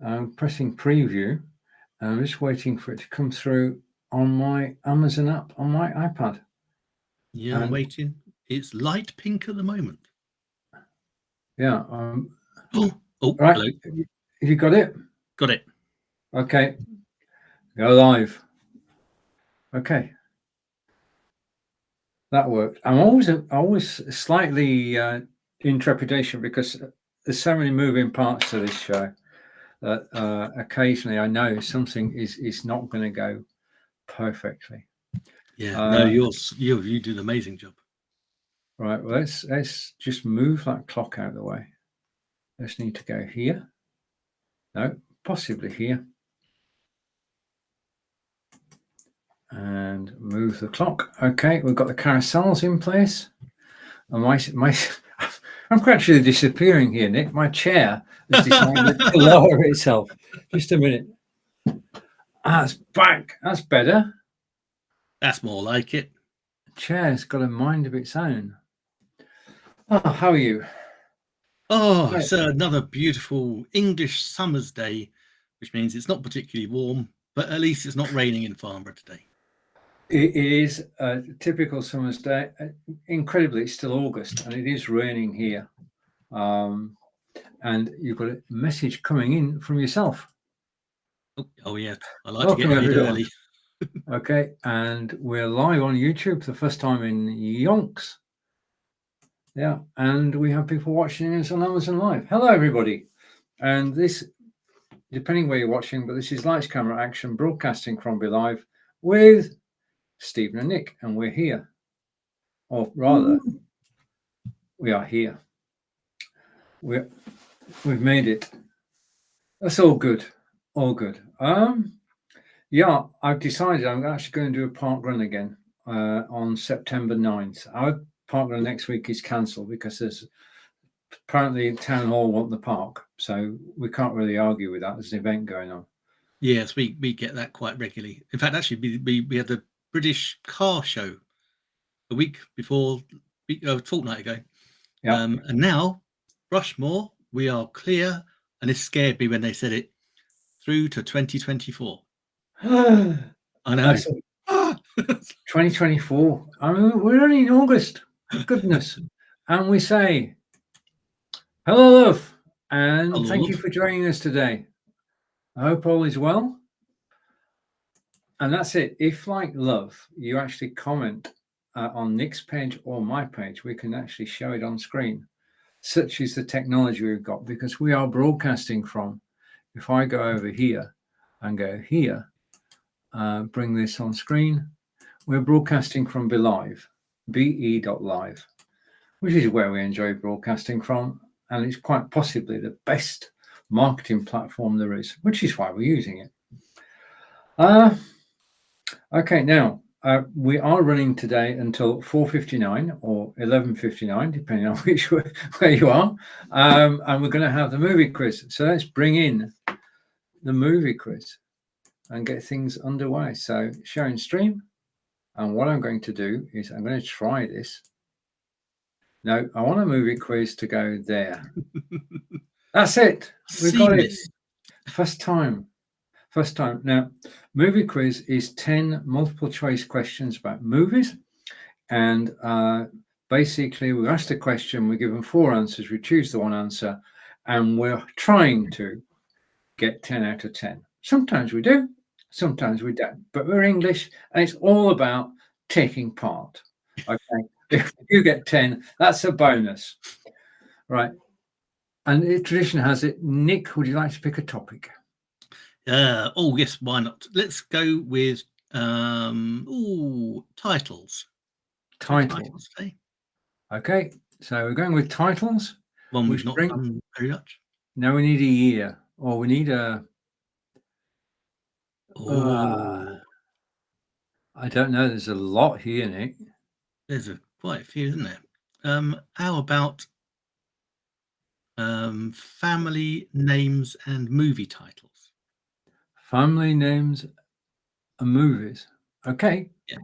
I'm pressing preview, and I'm just waiting for it to come through on my Amazon app on my iPad. Yeah, I'm waiting. It's light pink at the moment. Yeah. Oh, right. hello. You got it? Got it. Okay. Go live. Okay. That worked. I'm always slightly in trepidation because there's so many moving parts to this show that occasionally I know something is not going to go perfectly. Yeah, no, you did an amazing job. Right, well, let's just move that clock out of the way. Let's need to go here. No, possibly here. And move the clock. Okay, we've got the carousels in place. And I'm gradually disappearing here, Nick. My chair has decided to lower itself. Just a minute. That's back. That's better. That's more like it. The chair's got a mind of its own. Oh, how are you? Oh, it's another beautiful English summer's day, which means it's not particularly warm, but at least it's not raining in Farnborough today. It is a typical summer's day. Incredibly, it's still August, and it is raining here. And you've got a message coming in from yourself. Oh yeah, I like to get paid early. Okay, and we're live on YouTube for the first time in yonks. Yeah, and we have people watching us on Amazon Live. Hello, everybody. And this, depending where you're watching, but this is Lights, Camera, Action, broadcasting from Be Live with Stephen and Nick, and we're here. Or rather, we are here. We've made it. That's all good. All good. Yeah, I've decided I'm actually going to do a park run again on September 9th. Our park run next week is cancelled because there's apparently Town Hall want the park, so we can't really argue with that. There's an event going on. Yes, we get that quite regularly. In fact, actually, we had the British Car Show a week before, a fortnight ago. Yeah. And now, Rushmore, we are clear, and it scared me when they said it, through to 2024. I know. 2024. I mean, we're only in August. Goodness. And we say, hello, love, and hello, thank love. you for joining us today. I hope all is well. And that's it. If, like love, you actually comment on Nick's page or my page, we can actually show it on screen. Such is the technology we've got, because we are broadcasting from, if I go over here and go here, bring this on screen, we're broadcasting from Be Live, be.live, which is where we enjoy broadcasting from. And it's quite possibly the best marketing platform there is, which is why we're using it. Okay, now we are running today until 4:59 or 11:59, depending on where you are, and we're going to have the movie quiz. So let's bring in the movie quiz and get things underway. So sharing stream, and what I'm going to do is I'm going to try this. No, I want a movie quiz to go there. That's it. We've got it. First time. Now, movie quiz is 10 multiple choice questions about movies. And basically, we ask a question, we give them 4 answers, we choose the one answer, and we're trying to get 10 out of 10. Sometimes we do, sometimes we don't. But we're English, and it's all about taking part. Okay, if you get 10, that's a bonus. Right. And the tradition has it. Nick, would you like to pick a topic? Oh yes, why not? Let's go with titles. Titles. Okay, so we're going with titles. One we've not done very much. No, we need a year, or we need a. I don't know. There's a lot here, Nick. There's quite a few, isn't there? How about family names and movie titles? Family names and movies. Okay. Yeah.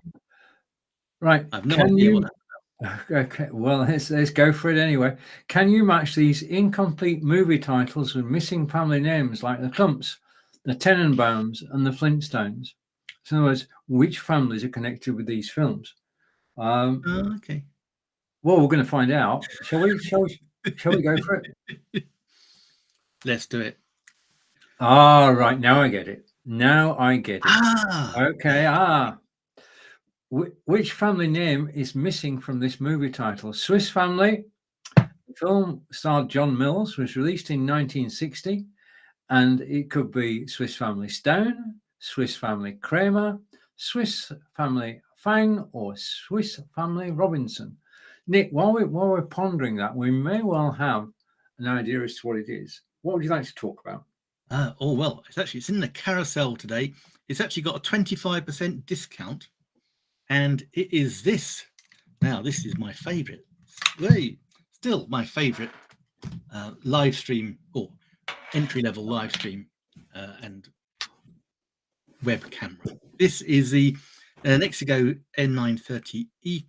Right. I've no idea what that's Okay, well, let's go for it anyway. Can you match these incomplete movie titles with missing family names like the Clumps, the Tenenbaums, and the Flintstones? So in other words, which families are connected with these films? Okay. Well, we're going to find out. Shall we? Shall we go for it? Let's do it. Ah, right. Now I get it. Now I get it. Ah, Okay. Which family name is missing from this movie title? Swiss Family. The film starred John Mills, was released in 1960, and it could be Swiss Family Stone, Swiss Family Kramer, Swiss Family Fang, or Swiss Family Robinson. Nick, while we're pondering that, we may well have an idea as to what it is. What would you like to talk about? oh well, it's in the carousel today. It's actually got a 25% discount, and it is this. Now, this is my favorite. Still my favorite live stream or entry-level live stream and web camera. This is the Nexigo N930E.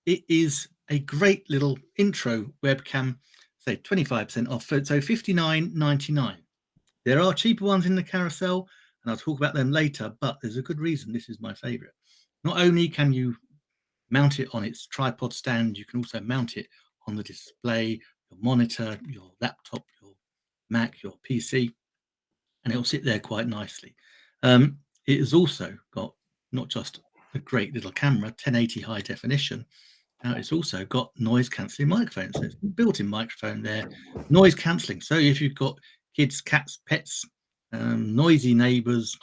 It is a great little intro webcam, say 25% off, so $59.99. There are cheaper ones in the carousel, and I'll talk about them later, but there's a good reason this is my favorite. Not only can you mount it on its tripod stand, you can also mount it on the display, your monitor, your laptop, your Mac, your PC, and it'll sit there quite nicely. It has also got not just a great little camera, 1080 high definition. Now it's also got noise cancelling microphone. So it's a built-in microphone there, noise cancelling. So if you've got kids, cats, pets, noisy neighbours,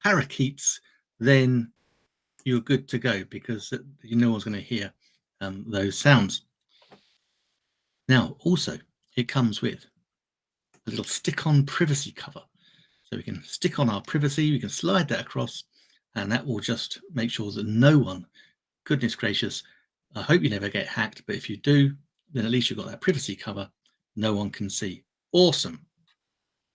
parakeets, then you're good to go because no one's going to hear those sounds. Now, also, it comes with a little stick-on privacy cover. So we can stick on our privacy, we can slide that across, and that will just make sure that no one, goodness gracious, I hope you never get hacked, but if you do, then at least you've got that privacy cover, no one can see. Awesome.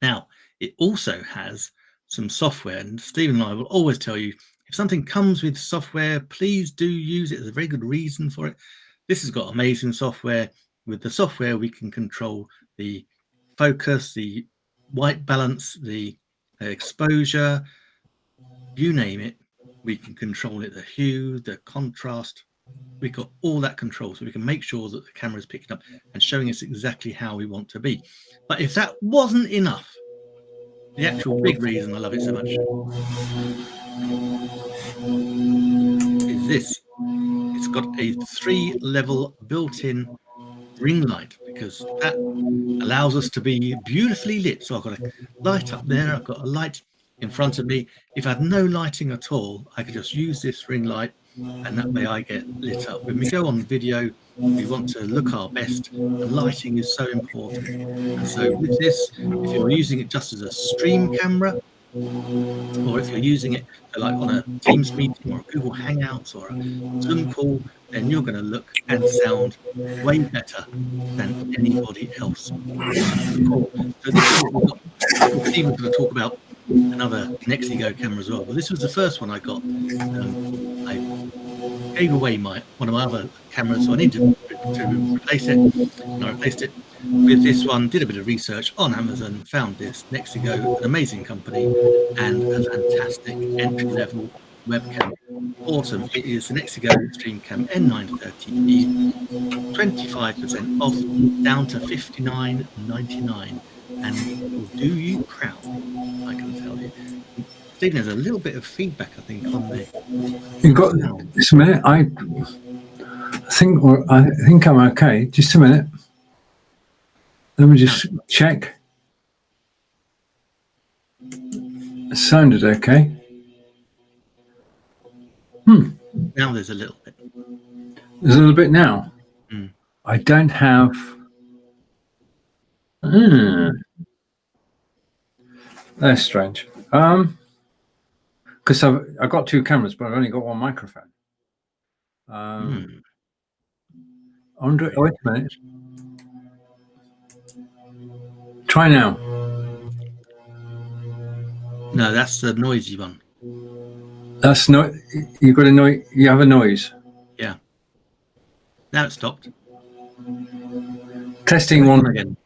Now, it also has some software, and Stephen and I will always tell you, if something comes with software, please do use it. There's a very good reason for it. This has got amazing software. With the software, we can control the focus, the white balance, the exposure, you name it, we can control it, the hue, the contrast. We've got all that control, so we can make sure that the camera is picking up and showing us exactly how we want to be. But if that wasn't enough, the actual big reason I love it so much is this. It's got a 3-level built-in ring light, because that allows us to be beautifully lit. So I've got a light up there, I've got a light in front of me. If I had no lighting at all, I could just use this ring light, and that way I get lit up. When we go on video, we want to look our best, and lighting is so important. And so with this, if you're using it just as a stream camera, or if you're using it like on a Teams meeting or a Google Hangouts or a Zoom call, then you're going to look and sound way better than anybody else. Cool. So this is what we've got. Stephen's going to talk about another Nexigo camera as well. But this was the first one I got. I gave away one of my other cameras, so I needed to replace it. And I replaced it with this one, did a bit of research on Amazon, found this Nexigo, an amazing company and a fantastic entry-level webcam. Awesome. It is the Nexigo StreamCam N930E, 25% off, down to $59.99, and it will do you proud, I can tell you. Stephen, there's a little bit of feedback, I think, on there. You got just a minute. I think I'm okay. Just a minute. Let me just check. It sounded okay. Now there's a little bit. There's a little bit now. I don't have. That's strange. Because I've got two cameras, but I've only got one microphone. Andre, wait a minute. Try now. No, that's the noisy one. That's not. You've got a noise. You have a noise. Yeah. Now it stopped. Testing one. Again.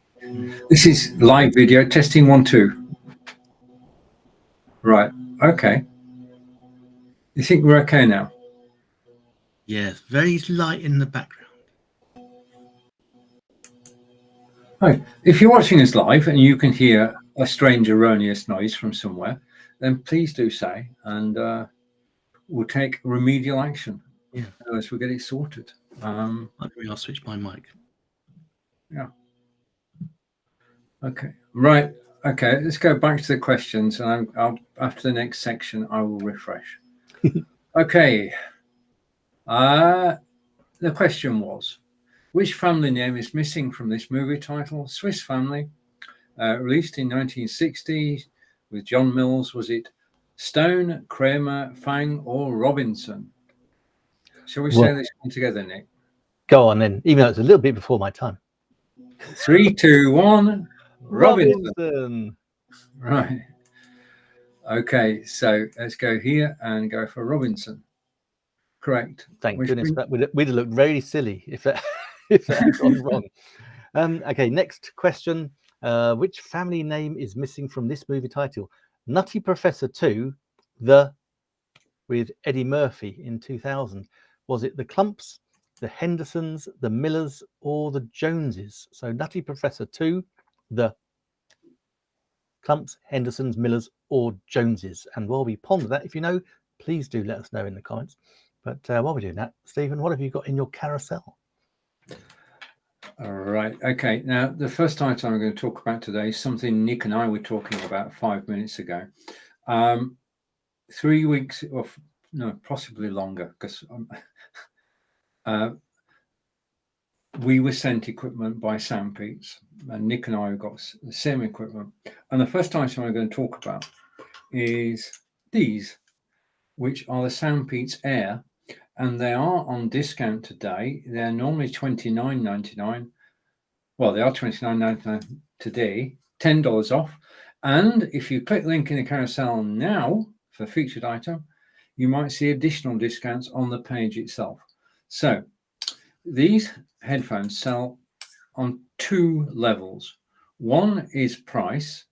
This is live video. Testing 1, 2. Right. Okay. You think we're okay now? Yes, very light in the background. Right. If you're watching us live and you can hear a strange erroneous noise from somewhere, then please do say, and we'll take remedial action. Yeah. Otherwise we'll get it sorted. I'll switch my mic. Yeah. Okay. Right. Okay. Let's go back to the questions, and I'll after the next section I will refresh. Okay. The question was, which family name is missing from this movie title? Swiss Family, released in 1960 with John Mills. Was it Stone, Kramer, Fang, or Robinson? Shall we say this one together, Nick? Go on then, even though it's a little bit before my time. 3, 2, 1. Robinson. Right. Okay, so let's go here and go for Robinson. Correct. Thank goodness. That we'd have looked very silly if that had gone wrong. Okay, next question. Which family name is missing from this movie title? Nutty Professor 2, with Eddie Murphy in 2000. Was it the Clumps, the Hendersons, the Millers, or the Joneses? So Nutty Professor 2, the Clumps, Hendersons, Millers, or Joneses. And while we ponder that, if you know, please do let us know in the comments. But while we're doing that, Stephen, what have you got in your carousel? All right. Okay. Now, the first item I'm going to talk about today is something Nick and I were talking about 5 minutes ago. 3 weeks, or no, possibly longer, because we were sent equipment by Soundpeats, and Nick and I got the same equipment. And the first item I'm going to talk about is these, which are the Soundpeats Air. And they are on discount today. They're normally $29.99. Well, they are $29.99 today, $10 off. And if you click the link in the carousel now for featured item, you might see additional discounts on the page itself. So these headphones sell on 2 levels. One is price,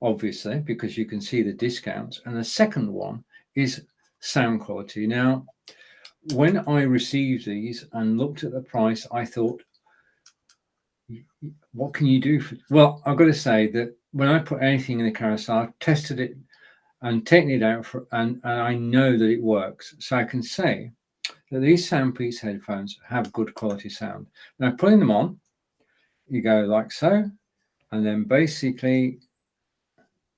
obviously, because you can see the discounts. And the second one is sound quality. Now, when I received these and looked at the price, I thought, what can you do? Well, I've got to say that when I put anything in the carousel, I've tested it and taken it out, and I know that it works. So I can say that these Soundpeats headphones have good quality sound. Now, putting them on, you go like so, and then basically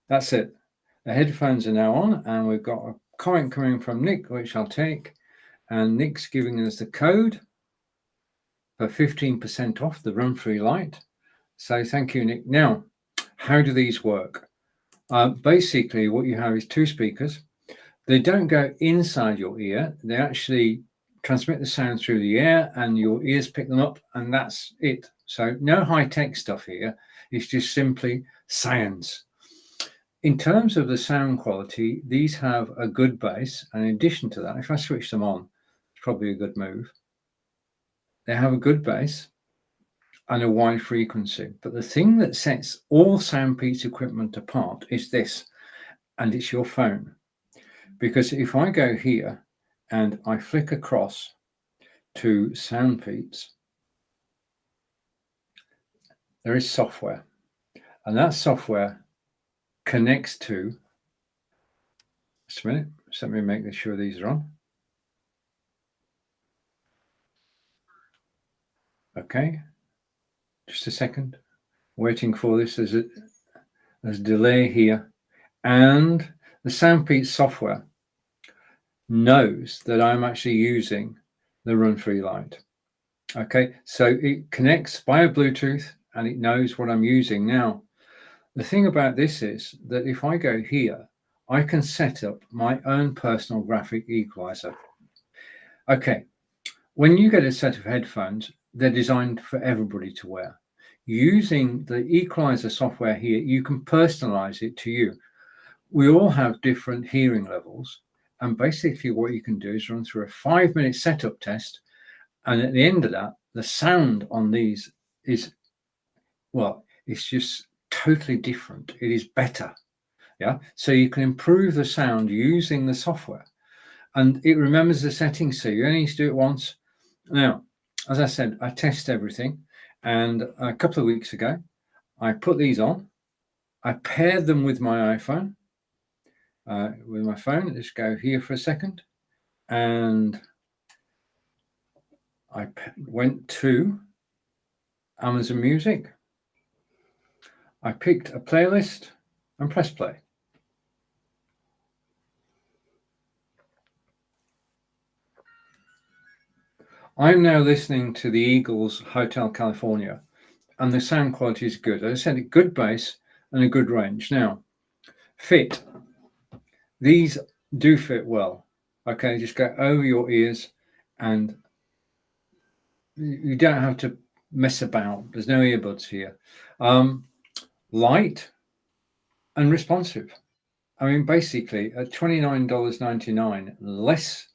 that's it. The headphones are now on, and we've got a comment coming from Nick, which I'll take. And Nick's giving us the code for 15% off the Run Free Light. So thank you, Nick. Now, how do these work? Basically, what you have is 2 speakers. They don't go inside your ear. They actually transmit the sound through the air, and your ears pick them up, and that's it. So no high-tech stuff here. It's just simply science. In terms of the sound quality, these have a good bass. And in addition to that, if I switch them on, probably a good move. They have a good bass and a wide frequency. But the thing that sets all Soundpeats equipment apart is this, and it's your phone. Because if I go here and I flick across to Soundpeats, there is software. And that software connects to, just a minute, let me make sure these are on. Okay, just a second. Waiting for this. There's a delay here, and the Soundpeats software knows that I'm actually using the Run Free Light. Okay, so it connects via Bluetooth, and it knows what I'm using. Now, the thing about this is that if I go here, I can set up my own personal graphic equalizer. Okay, when you get a set of headphones, they're designed for everybody to wear. Using the equalizer software here, you can personalize it to you. We all have different hearing levels, and basically what you can do is run through a 5-minute setup test, And at the end of that, the sound on these is, well, it's just totally different. It is better. Yeah. So you can improve the sound using the software, and it remembers the settings. So you only need to do it once. Now, as I said, I test everything. And a couple of weeks ago, I put these on. I paired them with my iPhone, with my phone. Let's go here for a second. And I went to Amazon Music. I picked a playlist and pressed play. I'm now listening to the Eagles Hotel California, and the sound quality is good. As I said, a good bass and a good range. Now, fit. These do fit well. Okay, just go over your ears, and you don't have to mess about. There's no earbuds here. Light and responsive. I mean, basically, at $29.99, less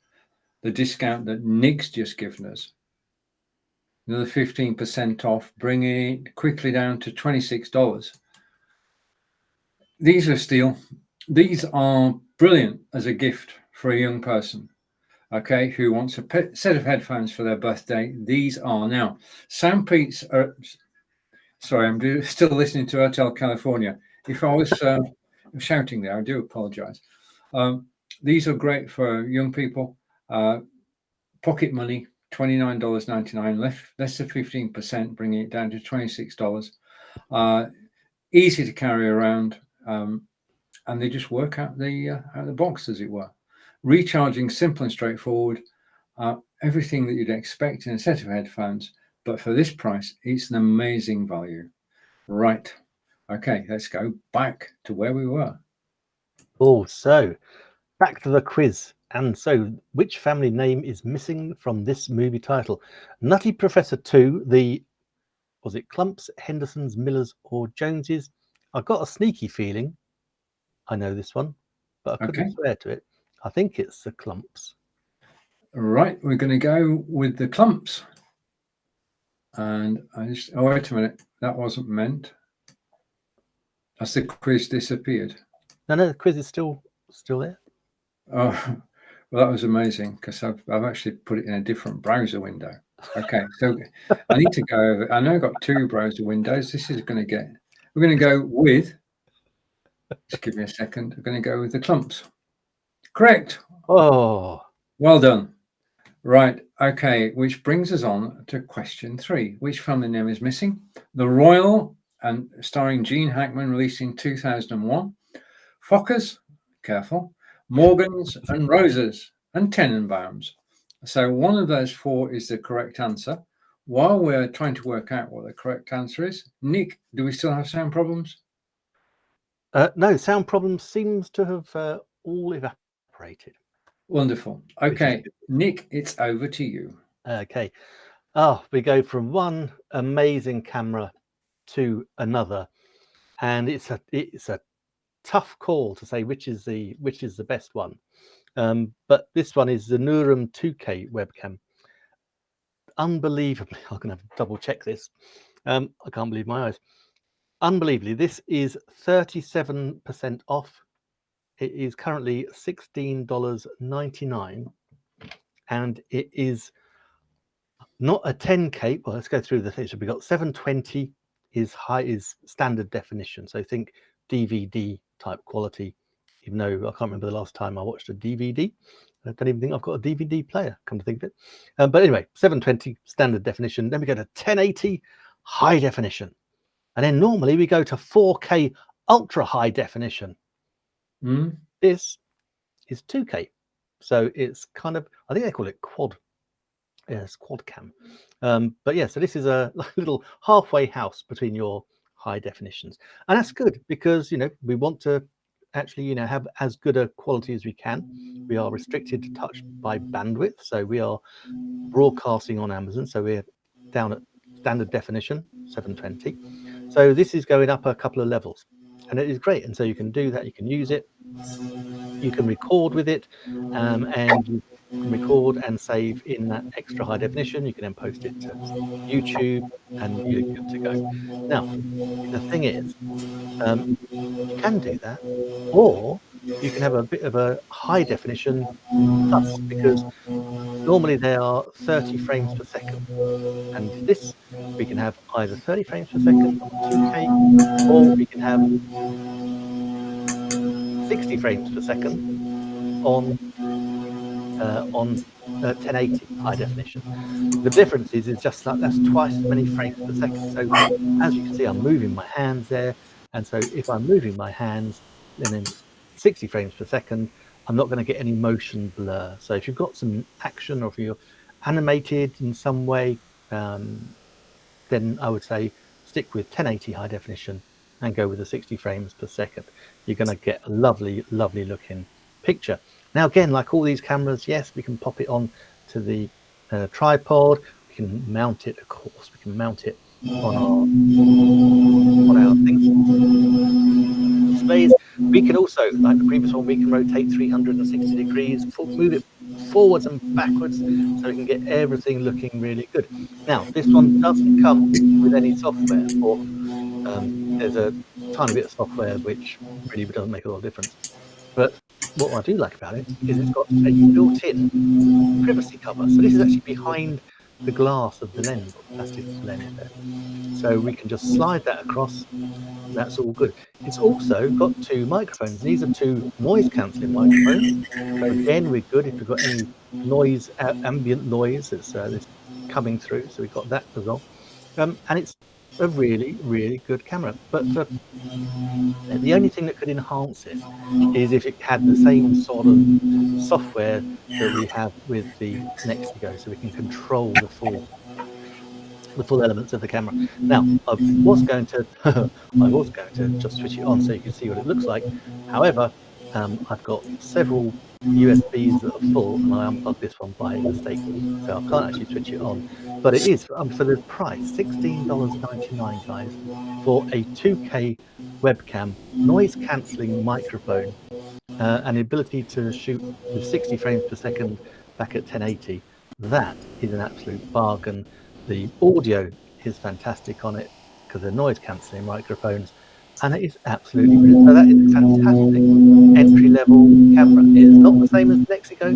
the discount that Nick's just given us, another 15% off, bringing it quickly down to $26. These are steal. These are brilliant as a gift for a young person, okay, who wants a set of headphones for their birthday. These are now Soundpeats are. Sorry, I'm still listening to Hotel California. If I was shouting there, I do apologize. These are great for young people. Pocket money, $29.99, less than 15%, bringing it down to $26. Easy to carry around, and they just work out the box, as it were. Recharging, simple and straightforward. Everything that you'd expect in a set of headphones, but for this price, it's an amazing value. Right. Okay, let's go back to where we were. Oh, so back to the quiz. And so, which family name is missing from this movie title? Nutty Professor 2, was it Clumps, Hendersons, Millers, or Joneses? I've got a sneaky feeling I know this one, but I couldn't swear to it. I think it's the Clumps. Right, we're going to go with the Clumps. And oh, wait a minute, that wasn't meant. Has the quiz disappeared? No, the quiz is still there. Oh, well, that was amazing, because I've actually put it in a different browser window. Okay, so I need to go over. I know I've got two browser windows. We're going to go with, just give me a second. We're going to go with the Clumps. Correct. Oh, well done. Right, okay, which brings us on to question 3. Which family name is missing? The Royal, and starring Gene Hackman, released in 2001. Fockers, careful, Morgans and Roses, and Tenenbaums. So one of those 4 is the correct answer. While we're trying to work out what the correct answer is, Nick, do we still have sound problems? No, sound problems seems to have all evaporated. Wonderful. Okay, Nick, it's over to you. Okay. We go from one amazing camera to another, and it's a tough call to say which is the best one. But this one is the Nurum 2K webcam. Unbelievably, I'm going to have to double check this. I can't believe my eyes. Unbelievably, this is 37% off. It is currently $16.99, and it is not a 10K. Well, let's go through the things. So we've got 720 is standard definition. So think DVD type quality, even though I can't remember the last time I watched a DVD. I don't even think I've got a DVD player, come to think of it. But anyway, 720 standard definition. Then we go to 1080 high definition. And then normally we go to 4K ultra high definition. This is 2K. So it's kind of, I think they call it quad. Yes, quad cam. But yeah, so this is a little halfway house between your high definitions. And that's good because, we want to actually, have as good a quality as we can. We are restricted to touch by bandwidth. So we are broadcasting on Amazon. So we're down at standard definition, 720. So this is going up a couple of levels, and it is great. And so you can do that. You can use it. You can record with it, and record and save in that extra high definition. You can then post it to YouTube and you're good to go. Now, the thing is, you can do that, or you can have a bit of a high definition plus, because normally they are 30 frames per second. And this, we can have either 30 frames per second, 2K, or we can have 60 frames per second on 1080 high definition. The difference is just like that's twice as many frames per second. So as you can see, I'm moving my hands there, and so if I'm moving my hands and then 60 frames per second, I'm not going to get any motion blur. So if you've got some action, or if you're animated in some way, then I would say stick with 1080 high definition and go with the 60 frames per second. You're going to get a lovely, lovely looking picture. Now, again, like all these cameras, yes, we can pop it on to the tripod. We can mount it, of course. We can mount it on our displays. We can also, like the previous one, we can rotate 360 degrees, move it forwards and backwards, so we can get everything looking really good. Now, this one doesn't come with any software, or there's a tiny bit of software which really doesn't make a lot of difference. But what I do like about it is it's got a built-in privacy cover. So this is actually behind the glass of the lens, or plastic lens there. So we can just slide that across. That's all good. It's also got 2 microphones. These are 2 noise cancelling microphones. So again, we're good if we've got any noise, ambient noise that's coming through. So we've got that as well. And it's a really, really good camera. But the only thing that could enhance it is if it had the same sort of software that we have with the Nexigo, so we can control the full elements of the camera. Now, I was going to just switch it on so you can see what it looks like. However, I've got several USBs that are full, and I unplugged this one by mistake, so I can't actually switch it on. But it is for the price, $16.99, guys, for a 2K webcam, noise cancelling microphone, and the ability to shoot with 60 frames per second back at 1080. That is an absolute bargain. The audio is fantastic on it because they're noise cancelling microphones, and it is absolutely brilliant. So that is a fantastic entry-level camera. It's not the same as the Nexigo,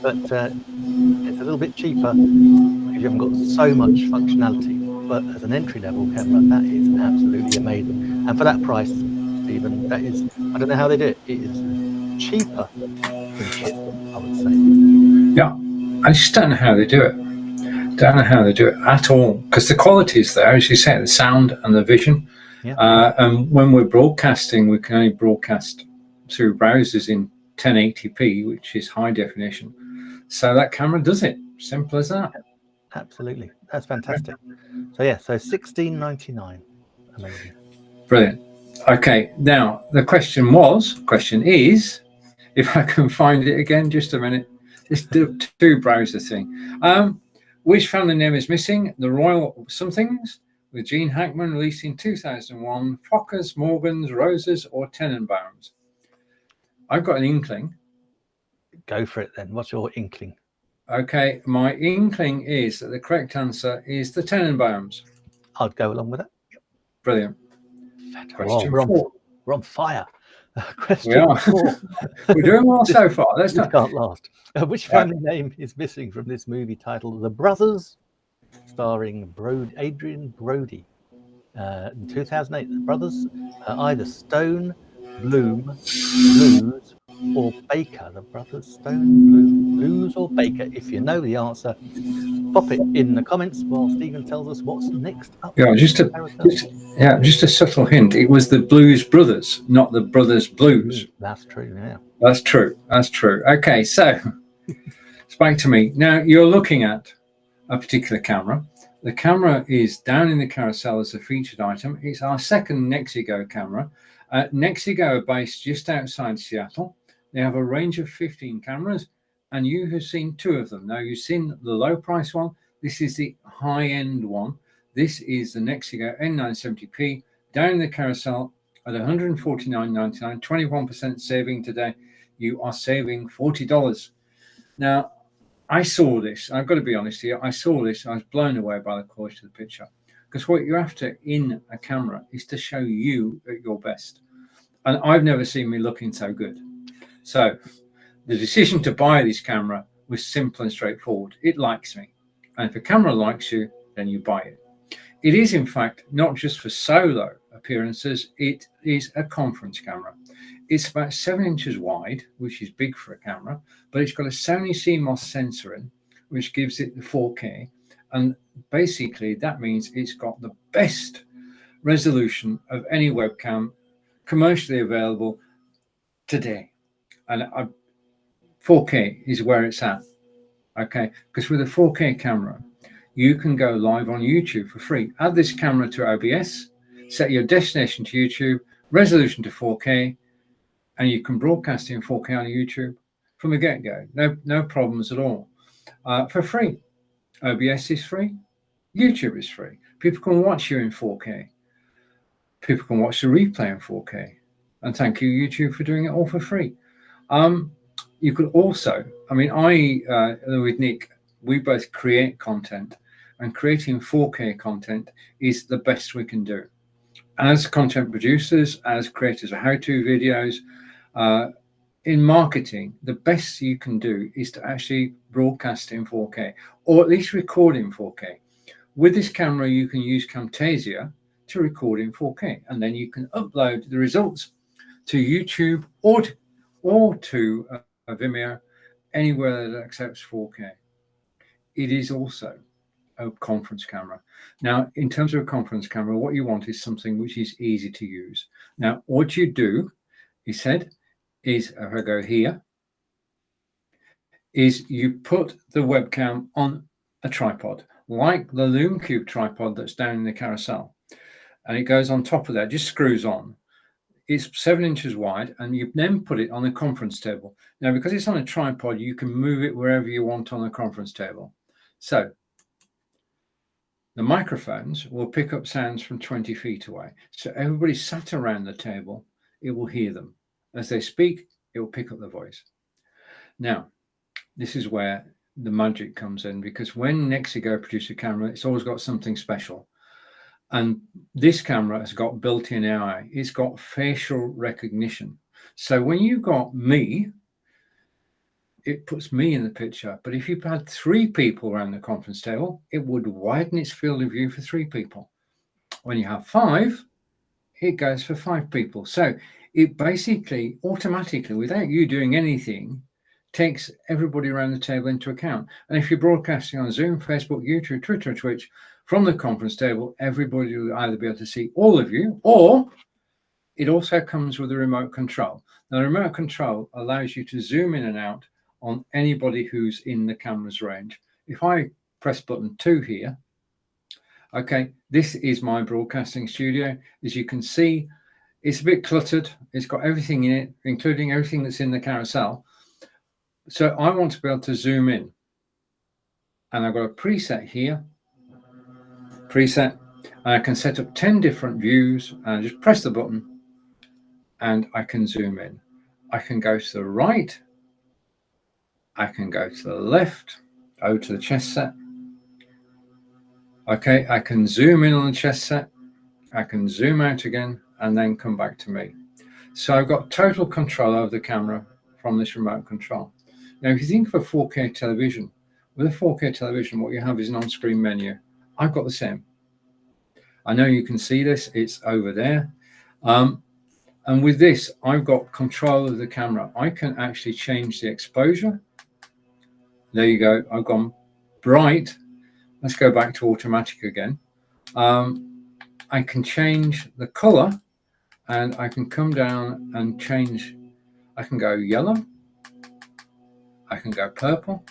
but it's a little bit cheaper because you haven't got so much functionality. But as an entry-level camera, that is absolutely amazing. And for that price, Stephen, that is, I don't know how they do it. It is cheaper than chip, I would say. Yeah, I just don't know how they do it. Don't know how they do it at all, because the quality is there, as you say, the sound and the vision. Yeah. And when we're broadcasting, we can only broadcast through browsers in 1080p, which is high definition. So that camera does it. Simple as that. Absolutely, that's fantastic. So yeah, so $16.99. Amazing. Brilliant. Okay, now the question is, if I can find it again, just a minute. This 2 browser thing. Which family name is missing? The Royal Somethings, with Gene Hackman, released in 2001, Fockers, Morgans, Roses, or Tenenbaums? I've got an inkling. Go for it then. What's your inkling? Okay, my inkling is that the correct answer is the Tenenbaums. I'd go along with that. Brilliant. Question 4. We're on fire. Question We are. 4. We're doing well so far. Let's This not. can't last. Which family name is missing from this movie titled The Brothers, starring Adrian Brody? In 2008, The Brothers are either Stone, Bloom, Blues, or Baker. The Brothers Stone, Bloom, Blues, or Baker. If you know the answer, pop it in the comments while Stephen tells us what's next up. Yeah, just a subtle hint. It was the Blues Brothers, not the Brothers Blues. That's true. Yeah, that's true. Okay, so it's back to me. Now you're looking at a particular camera. The camera is down in the carousel as a featured item. It's our second Nexigo camera. Nexigo are based just outside Seattle. They have a range of 15 cameras, and you have seen 2 of them. Now, you've seen the low price one. This is the high-end one. This is the Nexigo N970p, down in the carousel at $149.99, 21% saving today. You are saving $40. Now, I saw this. I've got to be honest here. I saw this. I was blown away by the quality of the picture, because what you're after in a camera is to show you at your best. And I've never seen me looking so good. So the decision to buy this camera was simple and straightforward. It likes me. And if a camera likes you, then you buy it. It is, in fact, not just for solo appearances. It is a conference camera. It's about 7 inches wide, which is big for a camera, but it's got a Sony CMOS sensor in, which gives it the 4K. And basically, that means it's got the best resolution of any webcam commercially available today. And 4K is where it's at. Okay, because with a 4K camera, you can go live on YouTube for free. Add this camera to OBS, set your destination to YouTube, resolution to 4K, and you can broadcast in 4K on YouTube from the get-go. No problems at all. For free. OBS is free. YouTube is free. People can watch you in 4K. People can watch the replay in 4K. And thank you, YouTube, for doing it all for free. You could also, I mean, with Nick, we both create content, and creating 4K content is the best we can do. As content producers, as creators of how-to videos, in marketing, the best you can do is to actually broadcast in 4K, or at least record in 4K. With this camera, you can use Camtasia to record in 4K, and then you can upload the results to YouTube or to Vimeo, anywhere that accepts 4K. It is also a conference camera. Now, in terms of a conference camera, what you want is something which is easy to use. Now, what you do, he said, is, if I go here, is you put the webcam on a tripod, like the LumeCube tripod that's down in the carousel. And it goes on top of that, just screws on. It's 7 inches wide, and you then put it on a conference table. Now, because it's on a tripod, you can move it wherever you want on the conference table. So the microphones will pick up sounds from 20 feet away. So everybody sat around the table, it will hear them. As they speak, it will pick up the voice. Now, this is where the magic comes in, because when Nexigo produces a camera, it's always got something special. And this camera has got built-in AI. It's got facial recognition. So when you've got me, it puts me in the picture. But if you've had 3 people around the conference table, it would widen its field of view for 3 people. When you have 5, it goes for 5 people. So it basically automatically, without you doing anything, takes everybody around the table into account. And if you're broadcasting on Zoom, Facebook, YouTube, Twitter, Twitch, from the conference table, everybody will either be able to see all of you, or it also comes with a remote control. Now, the remote control allows you to zoom in and out on anybody who's in the camera's range. If I press button 2 here, okay, this is my broadcasting studio. As you can see, it's a bit cluttered. It's got everything in it, including everything that's in the carousel. So I want to be able to zoom in. And I've got a preset here. Preset, and I can set up 10 different views, and I just press the button and I can zoom in. I can go to the right, I can go to the left, over to the chest set. Okay, I can zoom in on the chest set, I can zoom out again, and then come back to me. So I've got total control over the camera from this remote control. Now, if you think of a 4K television, with a 4K television, what you have is an on-screen menu. I've got the same. I know you can see this, it's over there. And with this, I've got control of the camera. I can actually change the exposure. There you go, I've gone bright. Let's go back to automatic again. I can change the color, and I can come down and change. I can go yellow, I can go purple,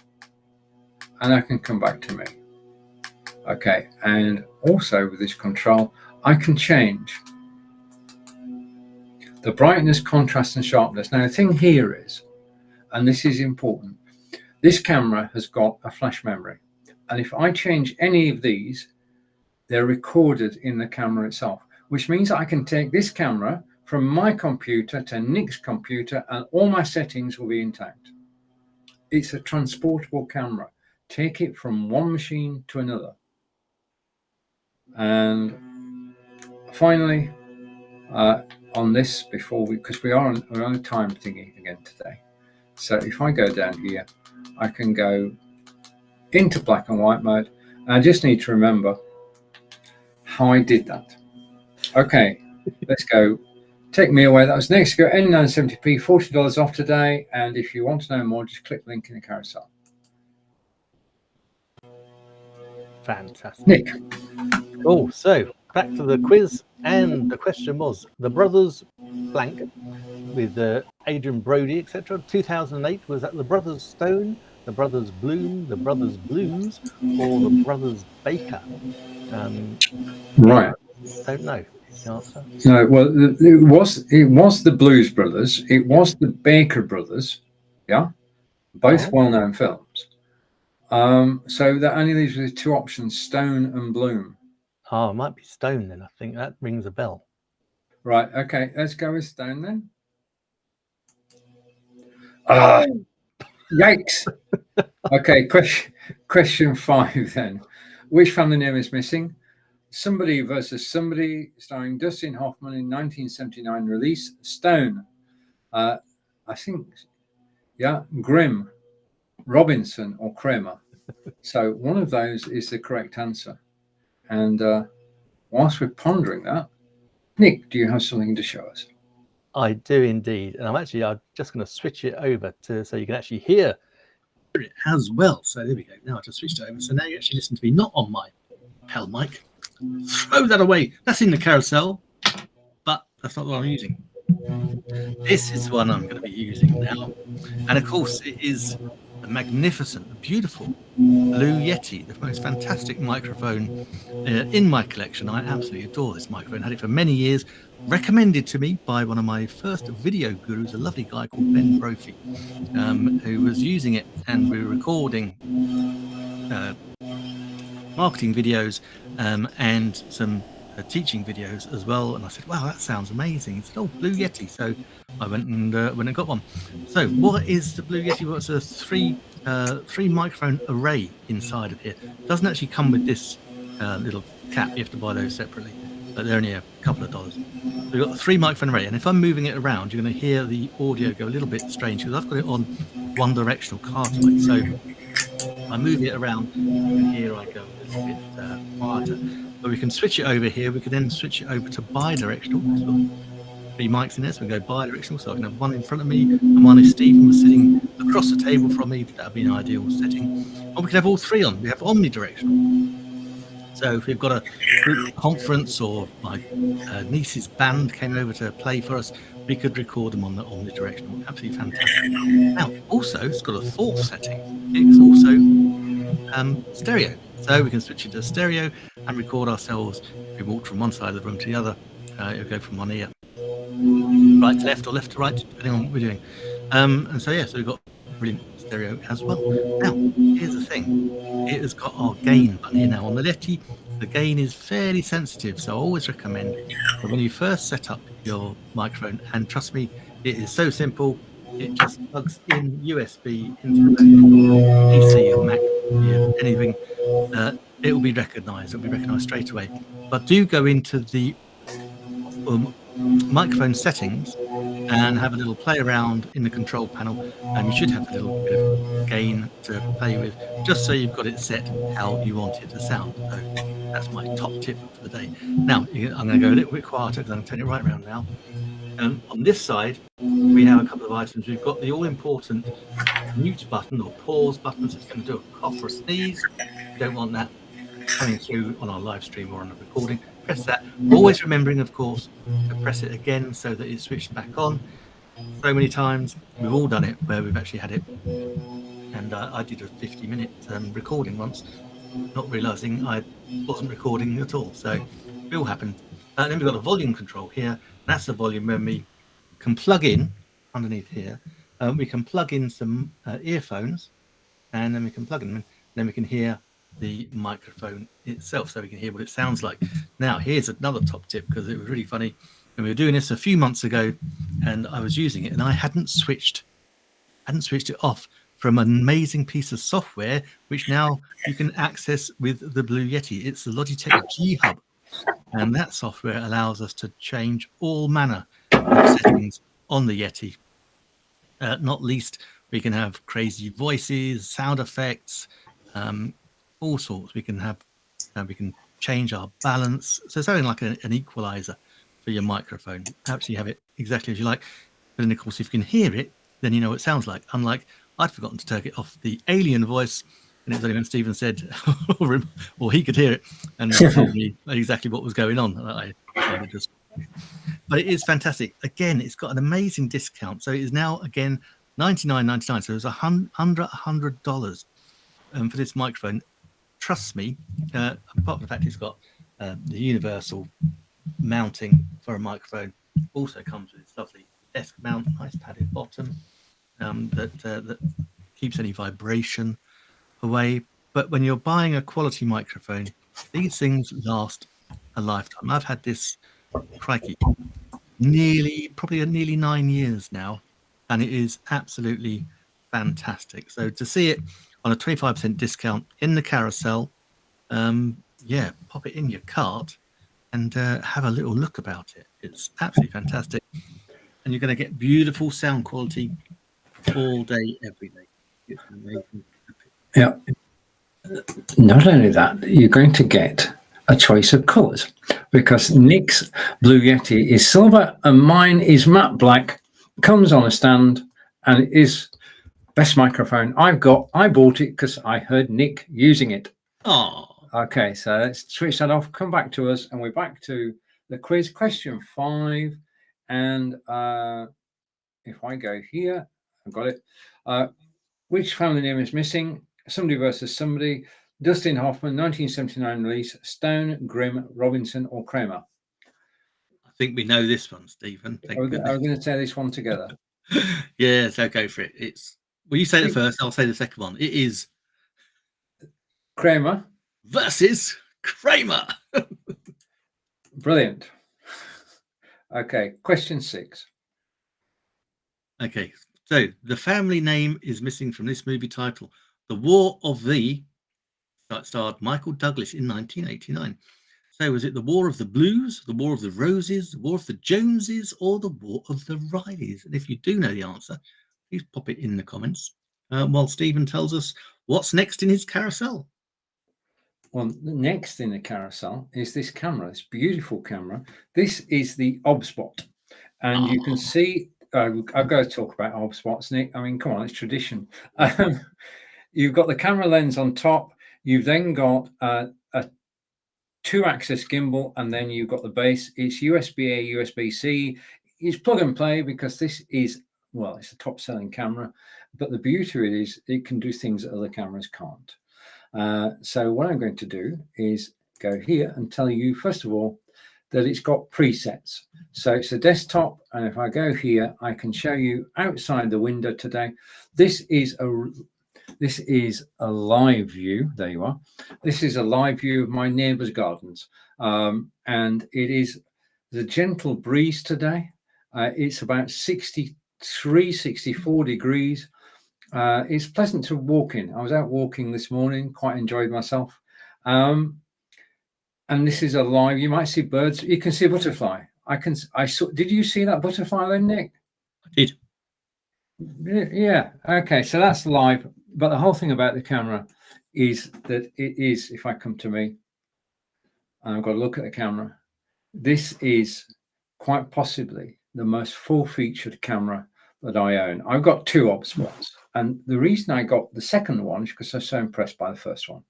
and I can come back to me. Okay, and also with this control, I can change the brightness, contrast, and sharpness. Now, the thing here is, and this is important, this camera has got a flash memory. And if I change any of these, they're recorded in the camera itself, which means I can take this camera from my computer to Nick's computer, and all my settings will be intact. it's a transportable camera. Take it from one machine to another. And finally, on this, because we're on a time thingy again today. So if I go down here, I can go into black and white mode. And I just need to remember how I did that. Okay, let's go. Take me away. That was Nexco N970p, $40 off today. And if you want to know more, just click the link in the carousel. Fantastic. Nick. Oh, so back to the quiz, and the question was the brothers blank with Adrian Brody, etc. 2008, was that the brothers Stone, the brothers Bloom, the brothers Blues, or the brothers Baker? Right. Don't know the answer. No, well, it was the Blues Brothers. It was the Baker Brothers. Yeah, both well-known films. So that only leaves with two options: Stone and Bloom. Oh, it might be Stone then. I think that rings a bell. Right. Okay. Let's go with Stone then. Yikes. Okay. Question 5 then. Which family name is missing? Somebody versus Somebody, starring Dustin Hoffman in 1979 release. Stone. I think, yeah, Grimm, Robinson, or Kramer. So one of those is the correct answer. And whilst we're pondering that, Nick, do you have something to show us? I do indeed. And I'm just going to switch it over so you can actually hear it as well. So there we go. Now I just switched it over. So now you actually listen to me, not on my PAL mic. Throw that away. That's in the carousel, but that's not what I'm using. This is the one I'm going to be using now. And of course, it is a magnificent, beautiful Blue Yeti, the most fantastic microphone in my collection. I absolutely adore this microphone. Had it for many years. Recommended to me by one of my first video gurus, a lovely guy called Ben Brophy, who was using it, and we were recording marketing videos and some teaching videos as well. And I said, wow, that sounds amazing. He said, oh, Blue Yeti. So I went and got one. So what is the Blue Yeti? Well, it's a three microphone array inside of here. It doesn't actually come with this little cap. You have to buy those separately, but they're only a couple of dollars. So we've got a 3 microphone array, and if I'm moving it around, you're going to hear the audio go a little bit strange because I've got it on one directional cardioid. So I move it around, and here I go a little bit quieter. But we can switch it over here. We can then switch it over to bi-directional. We've got 3 mics in there, so we go bi-directional. So I can have one in front of me, and one if Stephen was sitting across the table from me. That would be an ideal setting. Or we can have all 3 on. We have omnidirectional. So if we've got a group conference, or my niece's band came over to play for us, we could record them on the omnidirectional. Absolutely fantastic. Now, also, it's got a 4th setting. It's also stereo. So we can switch it to stereo and record ourselves. If we walk from one side of the room to the other, it'll go from one ear, right to left or left to right, depending on what we're doing. And so, yeah, so we've got brilliant stereo as well. Now, here's the thing. It has got our gain button here. Now, on the Yeti, the gain is fairly sensitive, so I always recommend that when you first set up your microphone, and trust me, it is so simple, it just plugs in USB into the PC or Mac, anything, it will be recognized. It'll be recognized straight away. But do go into the microphone settings and have a little play around in the control panel, and you should have a little bit of gain to play with, just so you've got it set how you want it to sound. So that's my top tip for the day. Now, I'm going to go a little bit quieter because I'm going to turn it right around now. On this side, we have a couple of items. We've got the all-important mute button or pause button, so it's going to do a cough or a sneeze. We don't want that coming through on our live stream or on a recording. Press that, always remembering, of course, to press it again so that it's switched back on. So many times we've all done it where we've actually had it, and I did a 50-minute recording once, not realizing I wasn't recording at all. So it all happened. Then we've got a volume control here. That's the volume when we can plug in underneath here. We can plug in some earphones, and then we can plug in, and then we can hear the microphone itself, so we can hear what it sounds like. Now, here's another top tip, because it was really funny when we were doing this a few months ago, and I was using it, and I hadn't switched it off from an amazing piece of software, which now you can access with the Blue Yeti. It's the Logitech G Hub. And that software allows us to change all manner of settings on the Yeti. Not least, we can have crazy voices, sound effects, all sorts. We can change our balance. So something like an equalizer for your microphone. Actually have it exactly as you like. But then, of course, if you can hear it, then you know what it sounds like. Unlike, I'd forgotten to turn it off the alien voice, and it was only when Stephen said, or he could hear it, and told me exactly what was going on. But it is fantastic. Again, it's got an amazing discount. So it is now, again, $99.99. So it's under $100 for this microphone. Trust me, apart from the fact it's got the universal mounting for a microphone, also comes with this lovely desk mount, nice padded bottom that keeps any vibration away. But when you're buying a quality microphone, these things last a lifetime. I've had this, crikey, probably nearly 9 years now, and it is absolutely fantastic. So to see it on a 25% discount in the carousel, pop it in your cart and have a little look about it. It's absolutely fantastic, and you're going to get beautiful sound quality all day, every day. It's amazing. Yeah. Not only that, you're going to get a choice of colours, because Nick's Blue Yeti is silver and mine is matte black, comes on a stand, and it is best microphone I've got. I bought it because I heard Nick using it. Oh, okay, so let's switch that off, come back to us, and we're back to the quiz, question 5. And if I go here, I've got it. Which family name is missing? Somebody versus Somebody. Dustin Hoffman, 1979 release. Stone, Grimm, Robinson, or Kramer? I think we know this one, Stephen. Are we going to say this one together? Yeah, so go for it. Well, you say it first, I'll say the second one. It is Kramer versus Kramer. Brilliant. Okay, question 6. Okay, so the family name is missing from this movie title. The War of the, that starred Michael Douglas in 1989. So was it the War of the Blues, the War of the Roses, the War of the Joneses, or the War of the Rileys? And if you do know the answer, please pop it in the comments while Stephen tells us what's next in his carousel. Well, next in the carousel is this camera, this beautiful camera. This is the OBSPOT. And you can see, I've got to talk about OBSPOTs, Nick. I mean, come on, it's tradition. You've got the camera lens on top. You've then got a 2-axis gimbal, and then you've got the base. It's USB-A, USB-C. It's plug and play, because this is, well, it's a top-selling camera. But the beauty of it is it can do things that other cameras can't. So what I'm going to do is go here and tell you, first of all, that it's got presets. So it's a desktop, and if I go here, I can show you outside the window today. This is a live view. There you are. This is a live view of my neighbour's gardens, and it is the gentle breeze today. It's about 63, 64 degrees. It's pleasant to walk in. I was out walking this morning, quite enjoyed myself. And this is a live, you might see birds. You can see a butterfly. Did you see that butterfly then, Nick? I did. Yeah. Okay. So that's live. But the whole thing about the camera is that it is, if I come to me, and I've got to look at the camera, this is quite possibly the most full-featured camera that I own. I've got 2 OBSPOTs. And the reason I got the second one is because I was so impressed by the first one.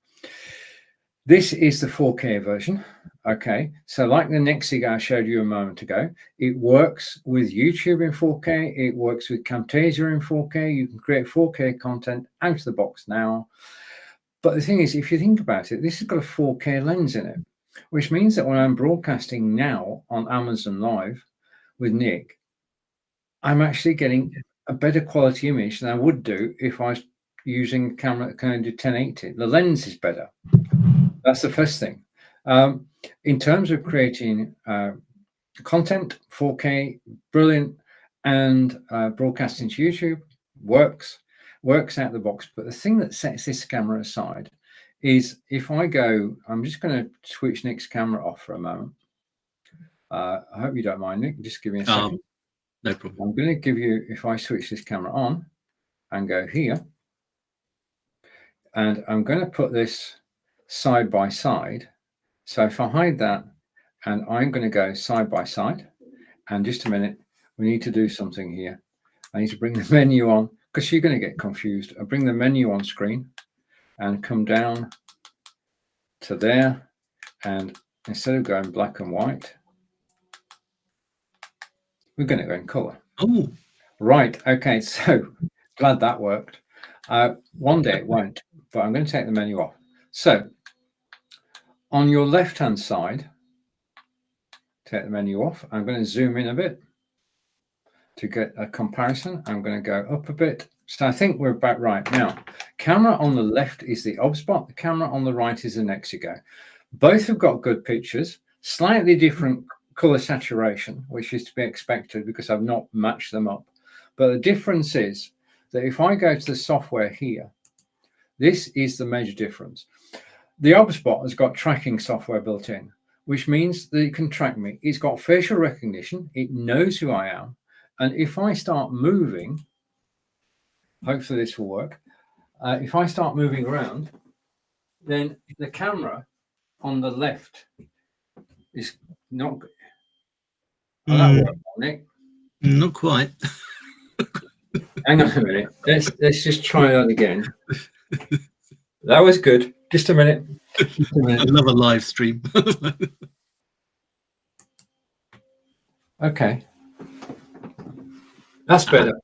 This is the 4K version. Okay, so like the Nexig I showed you a moment ago, it works with YouTube in 4K. It works with Camtasia in 4K. You can create 4K content out of the box now. But the thing is, if you think about it, this has got a 4K lens in it, which means that when I'm broadcasting now on Amazon Live with Nick, I'm actually getting a better quality image than I would do if I was using a camera that can only do 1080. The lens is better. That's the first thing. In terms of creating content, 4K, brilliant, and broadcasting to YouTube works. works out the box. But the thing that sets this camera aside is if I go, I'm just going to switch Nick's camera off for a moment. I hope you don't mind, Nick. Just give me a second. No problem. I'm going to give you, if I switch this camera on and go here, and I'm going to put this side by side. So if I hide that, and I'm going to go side by side, and just a minute, we need to do something here. I need to bring the menu on because you're going to get confused. I bring the menu on screen and come down to there. And instead of going black and white, we're going to go in color. Oh, Right. Okay. So glad that worked. One day it won't, but I'm going to take the menu off. So on your left-hand side, take the menu off. I'm going to zoom in a bit to get a comparison. I'm going to go up a bit. So I think we're about right now. Camera on the left is the OBSBot. The camera on the right is the Nexigo. Both have got good pictures, slightly different color saturation, which is to be expected because I've not matched them up. But the difference is that if I go to the software here, this is the major difference. The OBSBot has got tracking software built in, which means that it can track me. It's got facial recognition. It knows who I am. And if I start moving, hopefully this will work. If I start moving around, then the camera on the left is not good. Oh, that worked, Nick. not quite. Hang on a minute. Let's just try that again. That was good. Just a minute. Just a minute. Another live stream. Okay. That's better.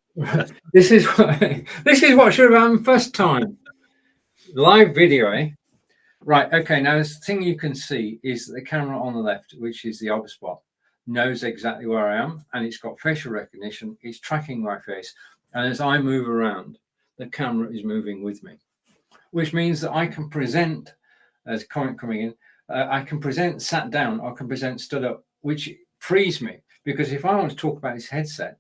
This is what should have happened first time. Live video, eh? Right. Okay. Now, the thing you can see is that the camera on the left, which is the OBSBot, knows exactly where I am, and it's got facial recognition. It's tracking my face, and as I move around, the camera is moving with me, which means that I can present, as a comment coming in, I can present sat down, I can present stood up, which frees me, because if I want to talk about this headset,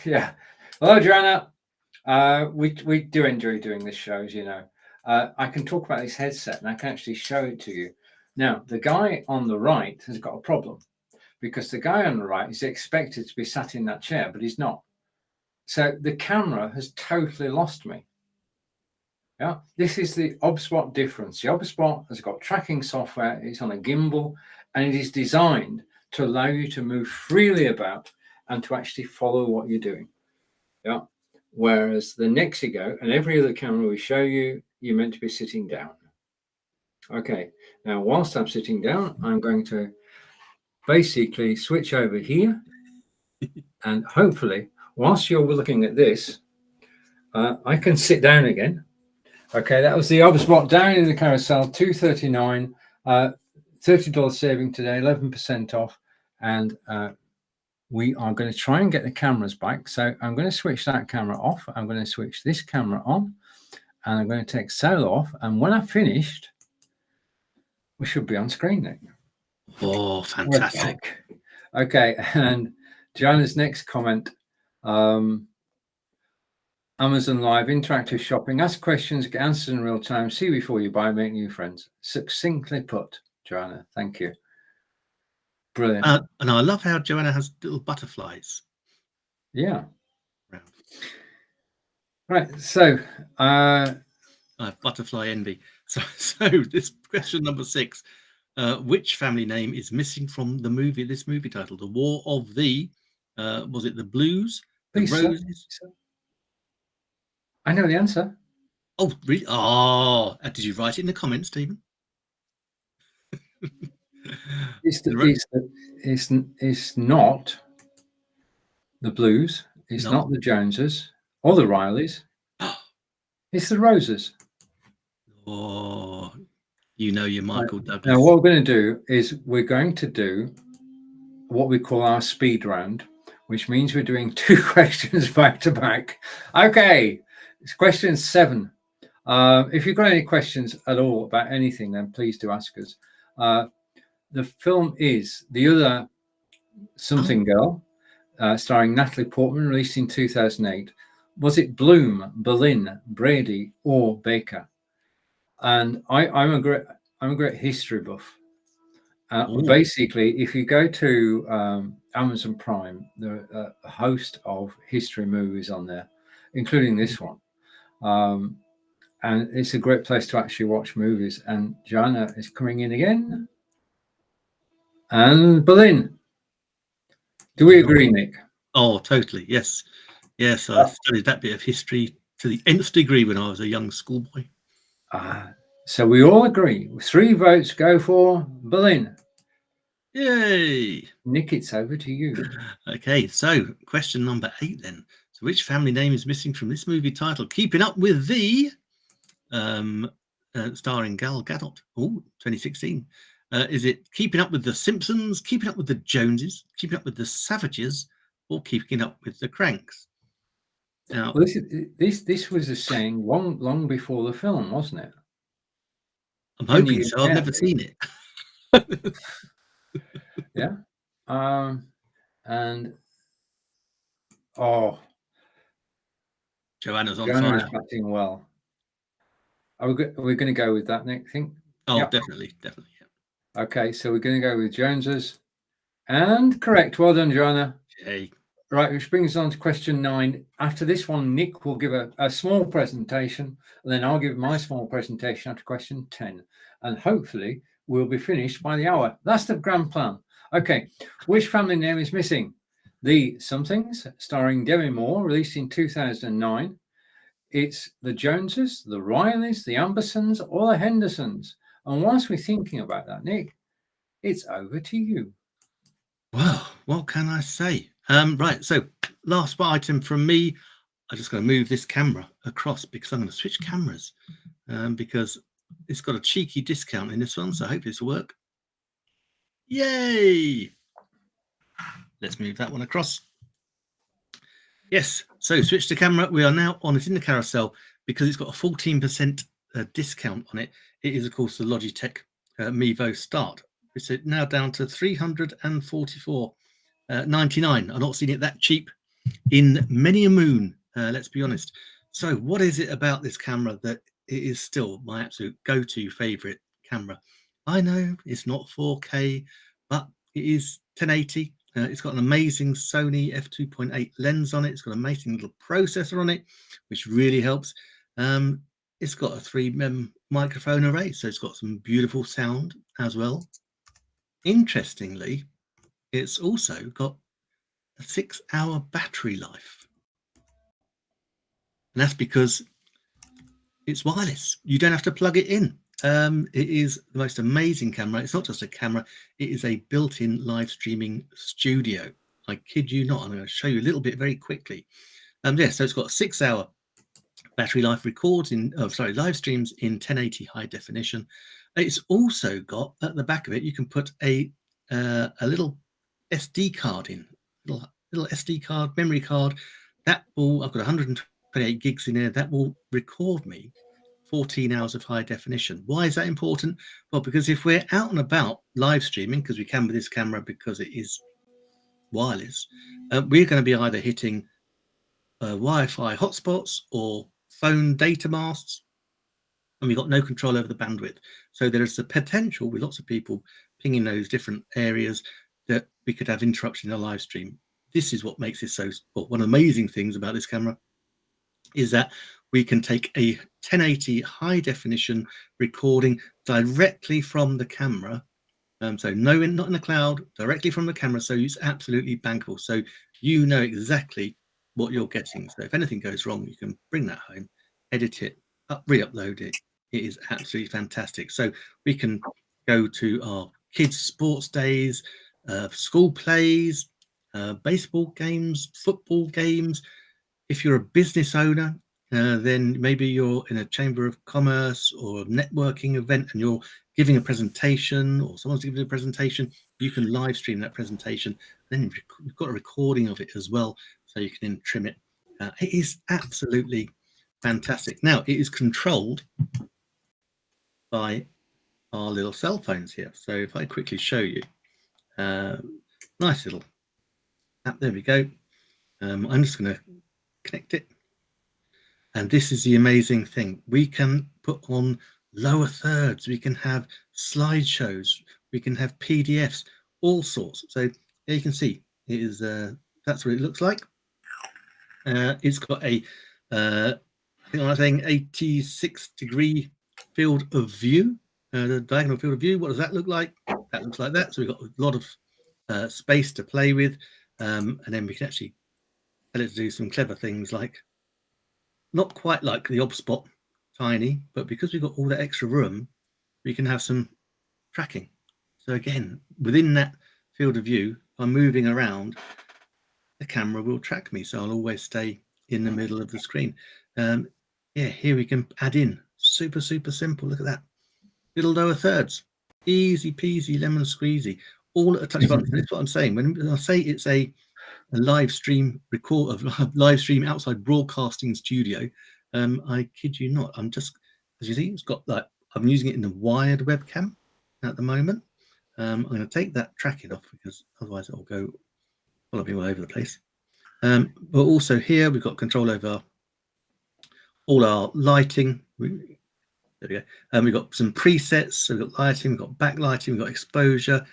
yeah. Hello, Joanna. We do enjoy doing this show, as you know. I can talk about this headset and I can actually show it to you. Now, the guy on the right has got a problem because the guy on the right is expected to be sat in that chair, but he's not. So the camera has totally lost me. Yeah, this is the OBSBot difference. The OBSBot has got tracking software. It's on a gimbal, and it is designed to allow you to move freely about and to actually follow what you're doing. Yeah. Whereas the Nexigo and every other camera we show you, you're meant to be sitting down. Okay. Now, whilst I'm sitting down, I'm going to basically switch over here, and hopefully, whilst you're looking at this, I can sit down again. Okay, that was the OBSBot down in the carousel, $239, $30 saving today, 11% off, and we are going to try and get the cameras back. So I'm going to switch that camera off. I'm going to switch this camera on, and I'm going to take Sail off. And when I've finished, we should be on screen now. Oh, fantastic. Okay, and Joanna's next comment. Amazon Live, interactive shopping, ask questions, get answers in real time, see before you buy, make new friends. Succinctly put, Joanna. Thank you. Brilliant. And I love how Joanna has little butterflies. Yeah. Around. Right. So I have butterfly envy. So this question number 6. Which family name is missing from the movie, this movie title? The War of the, was it the Blues? The Roses? I know the answer. Oh, really? Oh, did you write it in the comments, Stephen? It's not the Blues. It's not the Joneses or the Rileys. It's the Roses. Oh, you know your Michael Douglas. Now, what we're going to do is we're going to do what we call our speed round, which means we're doing 2 questions back to back. Okay, it's question 7. If you've got any questions at all about anything, then please do ask us. The film is The Other Something Girl. starring Natalie Portman, released in 2008. Was it Bloom, Berlin, Brady, or Baker? And I'm a great history buff. Ooh. Basically, if you go to Amazon Prime, there are a host of history movies on there, including this one. And it's a great place to actually watch movies. And Joanna is coming in again. And Berlin. Do we agree, Nick? Oh, totally. Yes. Yes, I studied that bit of history to the nth degree when I was a young schoolboy. So we all agree. 3 votes go for Berlin. Yay! Nick, it's over to you. Okay, so question number 8 then. So which family name is missing from this movie title? Keeping Up with the, starring Gal Gadot. Oh, 2016. Is it Keeping Up with the Simpsons, Keeping Up with the Joneses, Keeping Up with the Savages, or Keeping Up with the Cranks? Now, Well, this was a saying long before the film, wasn't it? I'm hoping so. I've never seen it. Yeah. And Joanna's on Joanna's fire. batting well. Are we going to go with that, Nick? Think? Oh, Yep. definitely. Yeah. Okay, so we're going to go with Joneses. And correct. Well done, Joanna. Yay. Right, which brings us on to question 9. After this one, Nick will give a small presentation, and then I'll give my small presentation after question 10. And hopefully we'll be finished by the hour. That's the grand plan. Okay, which family name is missing? The Somethings, starring Demi Moore, released in 2009. It's the Joneses, the Rileys, the Ambersons, or the Hendersons. And whilst we're thinking about that, Nick, it's over to you. Well, what can I say? Right, so last item from me. I'm just going to move this camera across because I'm going to switch cameras because it's got a cheeky discount in this one, so I hope this will work. Yay! Let's move that one across. Yes, so switch to camera. We are now on it in the carousel because it's got a 14% discount on it. It is, of course, the Logitech Mevo Start. It's now down to $344.99. I've not seen it that cheap in many a moon, let's be honest. So what is it about this camera that it is still my absolute go-to favorite camera? I know it's not 4K, but it is 1080. It's got an amazing Sony f2.8 lens on it. It's got an amazing little processor on it, which really helps. It's got a 3 microphone array, so it's got some beautiful sound as well. Interestingly, it's also got a 6-hour battery life. And that's because it's wireless. You don't have to plug it in. It is the most amazing camera. It's not just a camera. It is a built-in live streaming studio. I kid you not. I'm going to show you a little bit very quickly. Yeah, so it's got a 6-hour battery life, records in, live streams in 1080 high definition. It's also got at the back of it, you can put a little SD card in, little SD card, memory card. That will, I've got 128 gigs in there. That will record me 14 hours of high definition. Why is that important? Well, because if we're out and about live streaming, because we can with this camera because it is wireless, we're going to be either hitting Wi-Fi hotspots or phone data masts, and we've got no control over the bandwidth. So there is the potential with lots of people pinging those different areas that we could have interruption in a live stream. This is what makes this so, well, one of the amazing things about this camera is that we can take a 1080 high definition recording directly from the camera. So not in the cloud, directly from the camera. So it's absolutely bankable. So you know exactly what you're getting. So if anything goes wrong, you can bring that home, edit it, re-upload it. It is absolutely fantastic. So we can go to our kids' sports days, school plays, baseball games, football games. If you're a business owner, then maybe you're in a chamber of commerce or a networking event and you're giving a presentation or someone's giving a presentation, you can live stream that presentation. Then you've got a recording of it as well, so you can then trim it. It is absolutely fantastic. Now, it is controlled by our little cell phones here. So if I quickly show you, nice little There we go. I'm just going to connect it. And this is the amazing thing. We can put on lower thirds. We can have slideshows. We can have PDFs, all sorts. So there you can see it is. That's what it looks like. It's got a, I think I'm saying 86-degree field of view, the diagonal field of view. What does that look like? That looks like that. So we've got a lot of space to play with, and then we can actually tell it to do some clever things, like not quite like the OBSPOT tiny, but because we've got all that extra room, we can have some tracking. So again, within that field of view, if I'm moving around, the camera will track me, so I'll always stay in the middle of the screen. Yeah, here we can add in super simple. Look at that, little lower thirds, easy peasy lemon squeezy, all at a touch button. That's what I'm saying when I say it's a live stream record of live stream outside broadcasting studio. I kid you not. I'm just, as you see, it's got like, I'm using it in the wired webcam at the moment. I'm going to take that tracking off because otherwise it'll go follow me all over the place. But also here we've got control over all our lighting. There we go. We've got some presets. So we've got lighting, we've got backlighting, we've got exposure.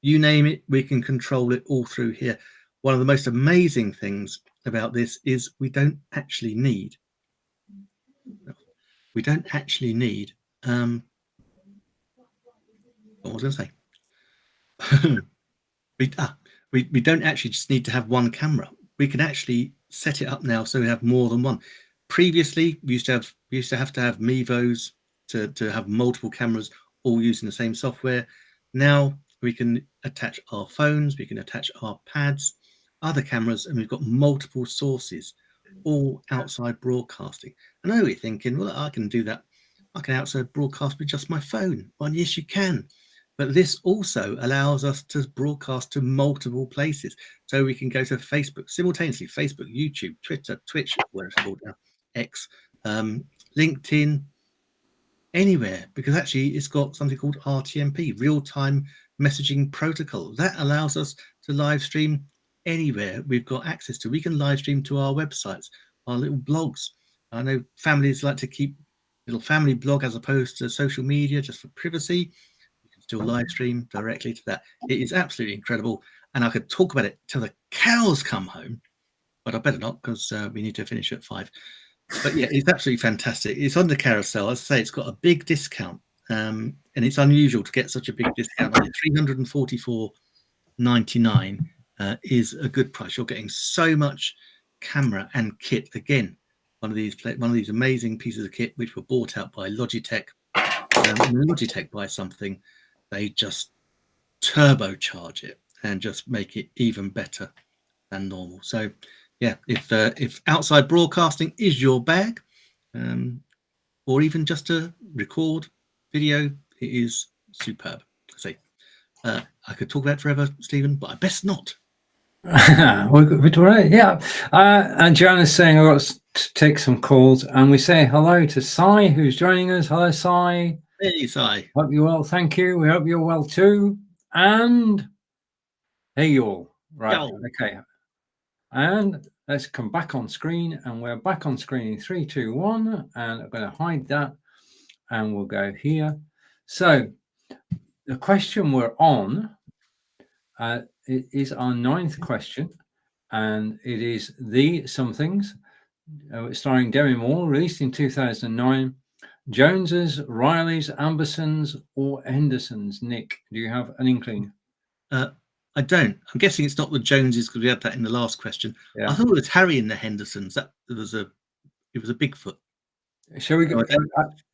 You name it, we can control it all through here. One of the most amazing things about this is we don't actually need. What was I going to say? We don't actually just need to have one camera. We can actually set it up now so we have more than one. Previously, we used to have to have Mevos to have multiple cameras all using the same software. Now we can attach our phones, we can attach our pads, other cameras, and we've got multiple sources, all outside broadcasting. I know you're thinking, well, I can do that. I can outside broadcast with just my phone. Well, yes, you can. But this also allows us to broadcast to multiple places. So we can go to Facebook simultaneously, Facebook, YouTube, Twitter, Twitch, where it's called now, X, LinkedIn, anywhere, because actually it's got something called RTMP, real-time messaging protocol. That allows us to live stream anywhere we've got access to. We can live stream to our websites, our little blogs. I know families like to keep little family blog as opposed to social media just for privacy. You can still live stream directly to that. It is absolutely incredible. And I could talk about it till the cows come home, but I better not because we need to finish at 5. But yeah, it's absolutely fantastic. It's on the carousel. As I say, it's got a big discount, and it's unusual to get such a big discount. $344.99 is a good price. You're getting so much camera and kit. Again, one of these amazing pieces of kit which were bought out by Logitech. When Logitech buy something, they just turbocharge it and just make it even better than normal. So yeah, if outside broadcasting is your bag, or even just to record video, it is superb. I could talk about it forever, Stephen, but I best not. We're right, yeah. And Joanna's saying I've got to take some calls, and we say hello to Sai, who's joining us. Hello, Sai. Hey, Sai. Hope you're well. Thank you. We hope you're well too. And hey, you all. Right. Yo. Okay. And let's come back on screen, and we're back on screen in 3, 2, 1. And I'm going to hide that, and we'll go here. So the question we're on it is our 9th question, and it is The Somethings, starring Demi Moore, released in 2009. Joneses, Rileys, Ambersons, or Hendersons? Nick, do you have an inkling? I don't. I'm guessing it's not the Joneses because we had that in the last question. Yeah. I thought it was Harry and the Hendersons. It was a Bigfoot. Shall we go?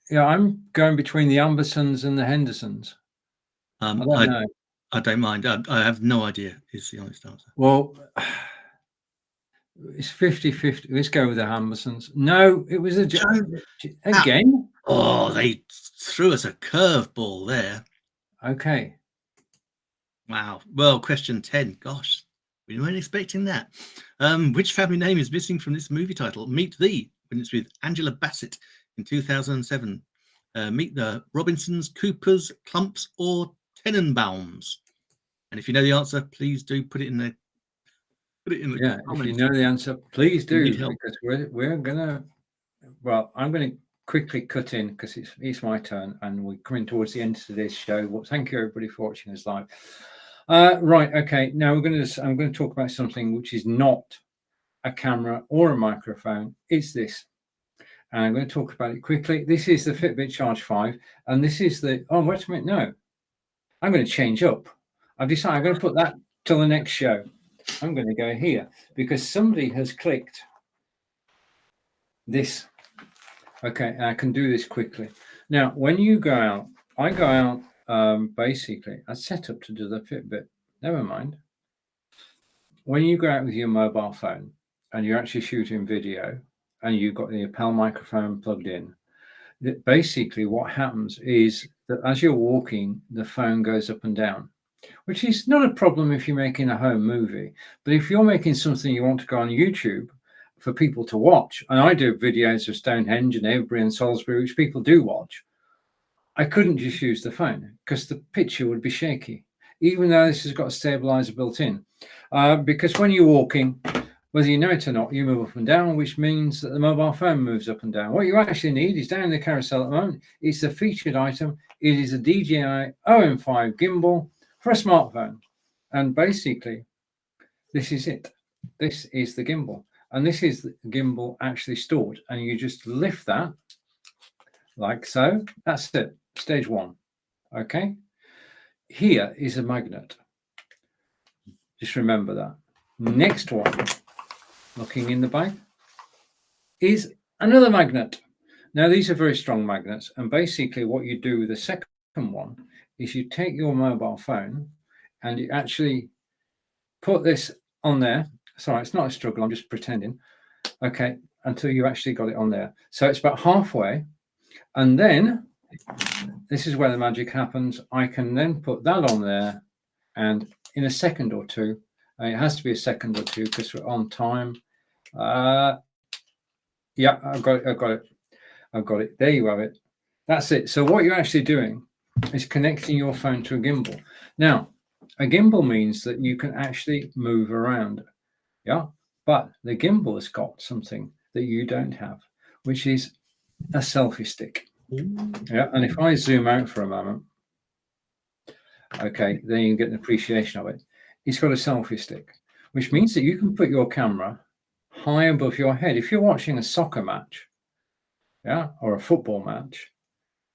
Yeah, I'm going between the Ambersons and the Hendersons. I don't know. I don't mind. I have no idea is the honest answer. Well, it's 50-50. Let's go with the Ambersons. No, it was a again. Oh, they threw us a curveball there. Okay. Wow. Well, question 10. Gosh, we weren't expecting that. Which family name is missing from this movie title? Meet Thee, when it's with Angela Bassett in 2007. Meet the Robinsons, Coopers, Clumps, or Tenenbaums. And if you know the answer, please do put it in the Put it in the Yeah, if comments. you know the answer, please We need do, help. because we're gonna. Well, I'm going to quickly cut in because it's my turn, and we're coming towards the end of today's show. Well, thank you everybody for watching us live. Right, okay. Now I'm going to talk about something which is not a camera or a microphone. It's this, and I'm going to talk about it quickly. This is the Fitbit Charge 5, and this is the. Oh, wait a minute, no. I'm going to change up. I've decided I'm going to put that till the next show. I'm going to go here because somebody has clicked this. Okay, and I can do this quickly. Now, when you go out, I go out, basically, I set up to do the Fitbit. Never mind. When you go out with your mobile phone and you're actually shooting video and you've got the lapel microphone plugged in, basically what happens is that as you're walking, the phone goes up and down, which is not a problem if you're making a home movie. But if you're making something you want to go on YouTube for people to watch, and I do videos of Stonehenge and Avebury and Salisbury, which people do watch, I couldn't just use the phone because the picture would be shaky, even though this has got a stabilizer built in. Because when you're walking, whether you know it or not, you move up and down, which means that the mobile phone moves up and down. What you actually need is down in the carousel at the moment. It's a featured item. It is a DJI OM5 gimbal for a smartphone. And basically, this is it. This is the gimbal. And this is the gimbal actually stored. And you just lift that like so. That's it. Stage one. Okay. Here is a magnet. Just remember that. Next one, looking in the bag, is another magnet. Now, these are very strong magnets. And basically what you do with the second one is you take your mobile phone and you actually put this on there. Sorry, it's not a struggle. I'm just pretending. Okay, until you actually got it on there. So it's about halfway. And then this is where the magic happens. I can then put that on there, and in a second or two, it has to be a second or two because we're on time. Yeah, I've got it. There you have it. That's it. So what you're actually doing is connecting your phone to a gimbal. Now, a gimbal means that you can actually move around. Yeah, but the gimbal has got something that you don't have, which is a selfie stick. Yeah, and if I zoom out for a moment, okay, then you get an appreciation of it. It's got a selfie stick, which means that you can put your camera high above your head. If you're watching a soccer match, yeah, or a football match,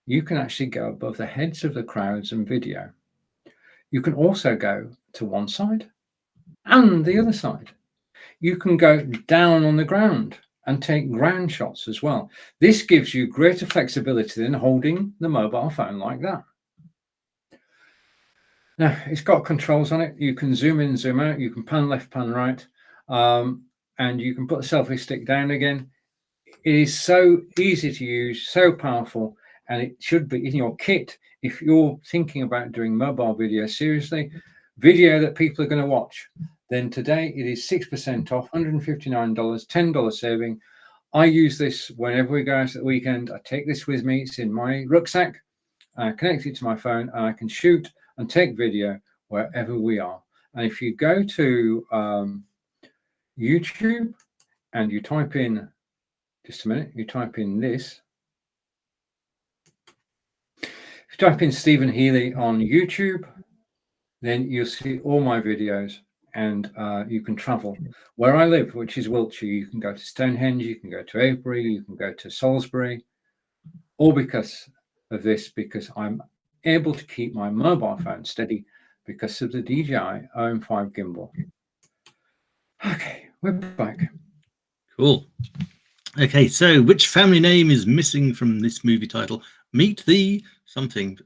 you can actually go above the heads of the crowds and video. You can also go to one side and the other side. You can go down on the ground and take ground shots as well. This gives you greater flexibility than holding the mobile phone like that. Now, it's got controls on it. You can zoom in, zoom out. You can pan left, pan right. And you can put the selfie stick down again. It is so easy to use, so powerful, and it should be in your kit if you're thinking about doing mobile video seriously, video that people are going to watch. Then today it is 6% off, $159, $10 saving. I use this whenever we go out at the weekend. I take this with me. It's in my rucksack. I connect it to my phone, and I can shoot and take video wherever we are. And if you go to YouTube and you type in, just a minute, you type in this. If you type in Stephen Healy on YouTube, then you'll see all my videos, and you can travel where I live, which is Wiltshire. You can go to Stonehenge, you can go to Avebury, you can go to Salisbury, all because of this, because I'm able to keep my mobile phone steady because of the DJI OM5 gimbal. Okay, we're back. Cool. Okay, so which family name is missing from this movie title? Meet the something,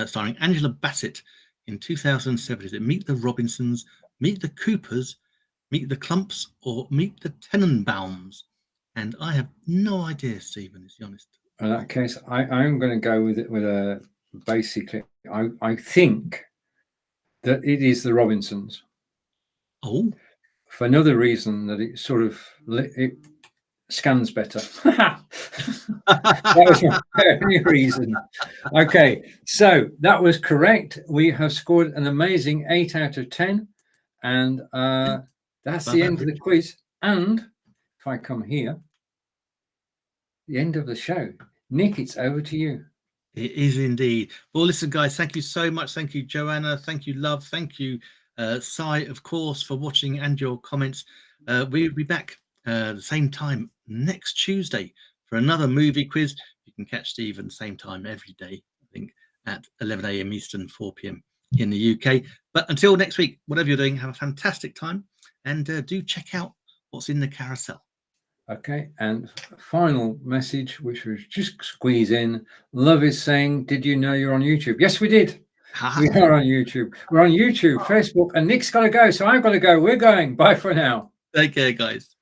starring Angela Bassett in 2007. Is it Meet the Robinsons, Meet the Coopers, Meet the Clumps, or Meet the Tenenbaums? And I have no idea, Stephen, is the honest. In that case, I'm going to go with it with a basically. I think that it is the Robinsons. Oh, for another reason that it sort of it scans better. That was my only reason. Okay, so that was correct. We have scored an amazing 8 out of 10, and That's Bye the bye, end of the Richard. quiz. And if I come here, the end of the show. Nick, it's over to you. It is indeed. Well, listen, guys, thank you so much. Thank you, Joanna. Thank you, Love. Thank you, Si, of course, for watching and your comments. We'll be back the same time next Tuesday for another movie quiz. You can catch Stephen same time every day, I think, at 11 a.m. Eastern, 4 p.m. in the UK. But until next week, whatever you're doing, have a fantastic time, and do check out what's in the carousel. Okay, and final message, which was just squeeze in. Love is saying, did you know you're on YouTube? Yes, we did. We are on YouTube. We're on YouTube, Facebook, and Nick's got to go, so I've got to go. We're going. Bye for now. Take care, guys.